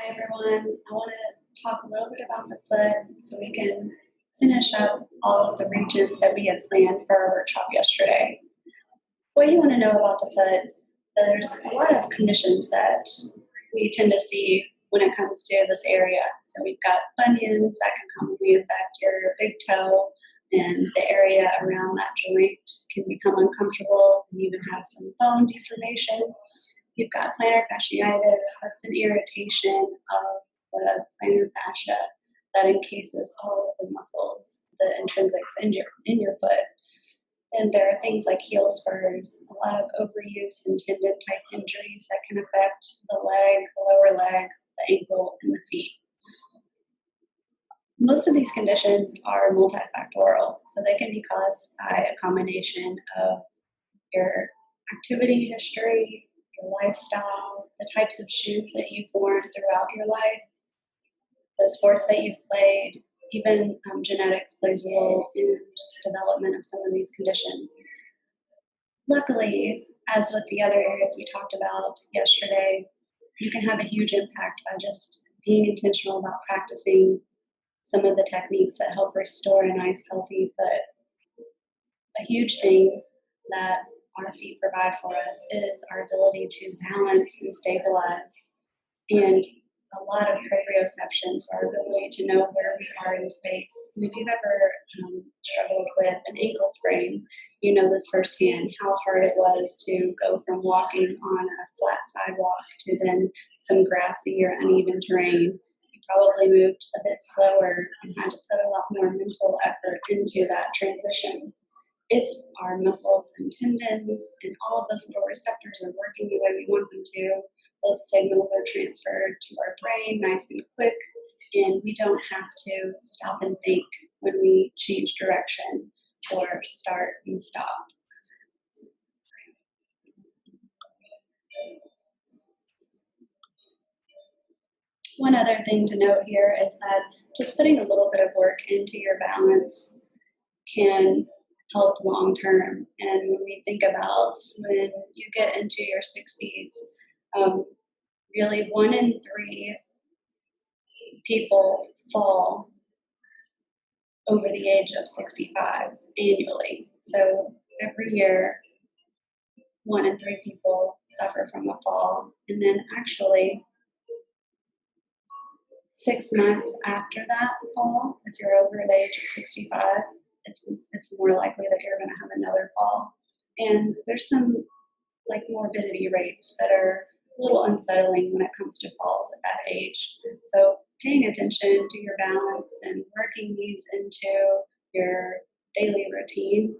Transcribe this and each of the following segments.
Hi everyone. I want to talk a little bit about the foot so we can finish up all of the regions that we had planned for our workshop yesterday. What you want to know about the foot, there's a lot of conditions that we tend to see when it comes to this area. So we've got bunions that can commonly affect your big toe, and the area around that joint can become uncomfortable and even have some bone deformation. You've got plantar fasciitis, that's an irritation of the plantar fascia that encases all of the muscles, the intrinsics in your foot. Then there are things like heel spurs, a lot of overuse and tendon type injuries that can affect the leg, the lower leg, the ankle, and the feet. Most of these conditions are multifactorial, so they can be caused by a combination of your activity history, your lifestyle, the types of shoes that you've worn throughout your life, the sports that you've played, even genetics plays a role in development of some of these conditions. Luckily, as with the other areas we talked about yesterday, you can have a huge impact by just being intentional about practicing some of the techniques that help restore a nice, healthy foot. A huge thing that our feet provide for us is our ability to balance and stabilize, and a lot of proprioception, so our ability to know where we are in space. And if you've ever struggled with an ankle sprain, you know this firsthand, how hard it was to go from walking on a flat sidewalk to then some grassy or uneven terrain. You probably moved a bit slower and had to put a lot more mental effort into that transition. If our muscles and tendons and all of those little receptors are working the way we want them to, those signals are transferred to our brain nice and quick, and we don't have to stop and think when we change direction or start and stop. One other thing to note here is that just putting a little bit of work into your balance can help long term. And when we think about when you get into your 60s, really 1 in 3 people fall over the age of 65 annually. So every year, 1 in 3 people suffer from a fall. And then actually, 6 months after that fall, if you're over the age of 65, it's more likely that you're going to have another fall. And there's some morbidity rates that are a little unsettling when it comes to falls at that age. So paying attention to your balance and working these into your daily routine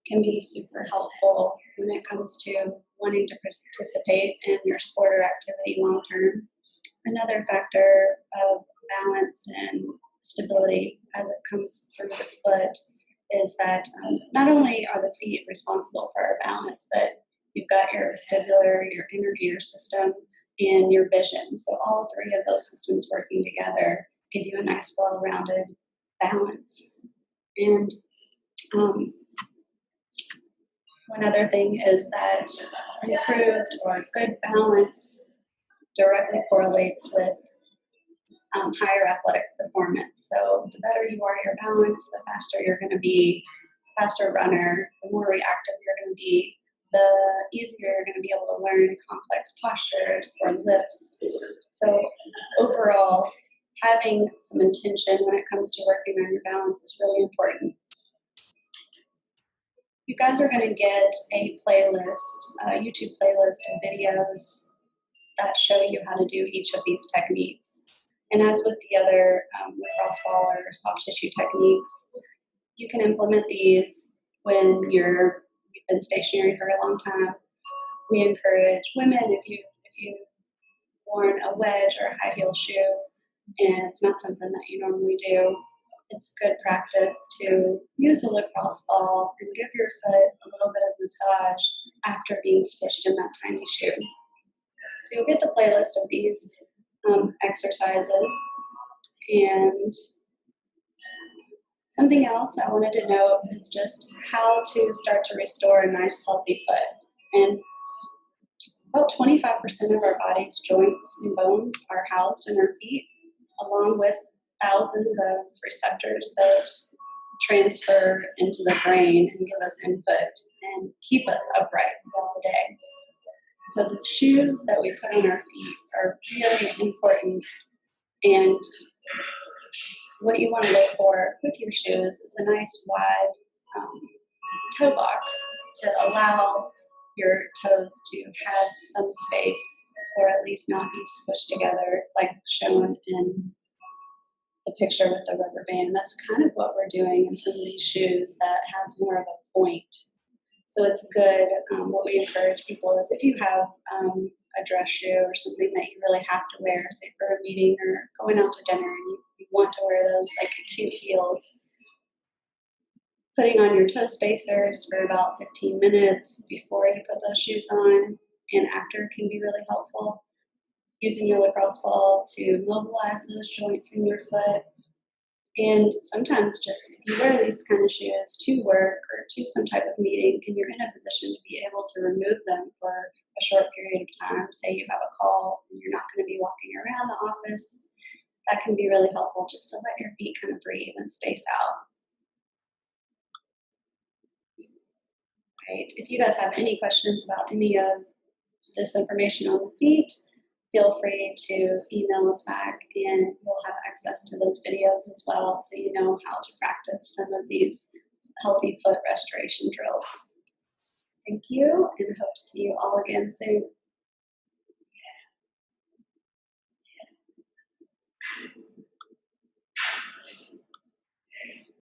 can be super helpful when it comes to wanting to participate in your sport or activity long term. Another factor of balance and stability as it comes through the foot is that not only are the feet responsible for our balance, but you've got your vestibular, your inner ear system, and your vision. So all 3 of those systems working together give you a nice, well-rounded balance. And one other thing is that improved or good balance directly correlates with higher athletic performance. So the better you are at your balance, the faster you're going to be, faster runner, the more reactive you're going to be, the easier you're going to be able to learn complex postures or lifts. So overall, having some intention when it comes to working on your balance is really important. You guys are going to get a playlist, a YouTube playlist of videos that show you how to do each of these techniques. And as with the other lacrosse ball or soft tissue techniques, you can implement these when you've been stationary for a long time. We encourage women, if you've worn a wedge or a high heel shoe and it's not something that you normally do, it's good practice to use a lacrosse ball and give your foot a little bit of massage after being squished in that tiny shoe. So you'll get the playlist of these exercises. And something else I wanted to note is just how to start to restore a nice, healthy foot. And About 25% of our body's joints and bones are housed in our feet, along with thousands of receptors that transfer into the brain and give us input and keep us upright throughout the day. So the shoes that we put on our feet are really important, and what you want to look for with your shoes is a nice wide toe box to allow your toes to have some space, or at least not be squished together like shown in the picture with the rubber band. That's kind of what we're doing in some of these shoes that have more of a point. So it's good. What we encourage people is if you have a dress shoe or something that you really have to wear, say for a meeting or going out to dinner, and you want to wear those like cute heels, putting on your toe spacers for about 15 minutes before you put those shoes on and after can be really helpful. Using your lacrosse ball to mobilize those joints in your foot. And sometimes just if you wear these kind of shoes to work or to some type of meeting and you're in a position to be able to remove them for a short period of time, say you have a call and you're not going to be walking around the office, that can be really helpful just to let your feet kind of breathe and space out. Right. If you guys have any questions about any of this information on the feet, feel free to email us back and we'll have access to those videos as well so you know how to practice some of these healthy foot restoration drills. Thank you and hope to see you all again soon.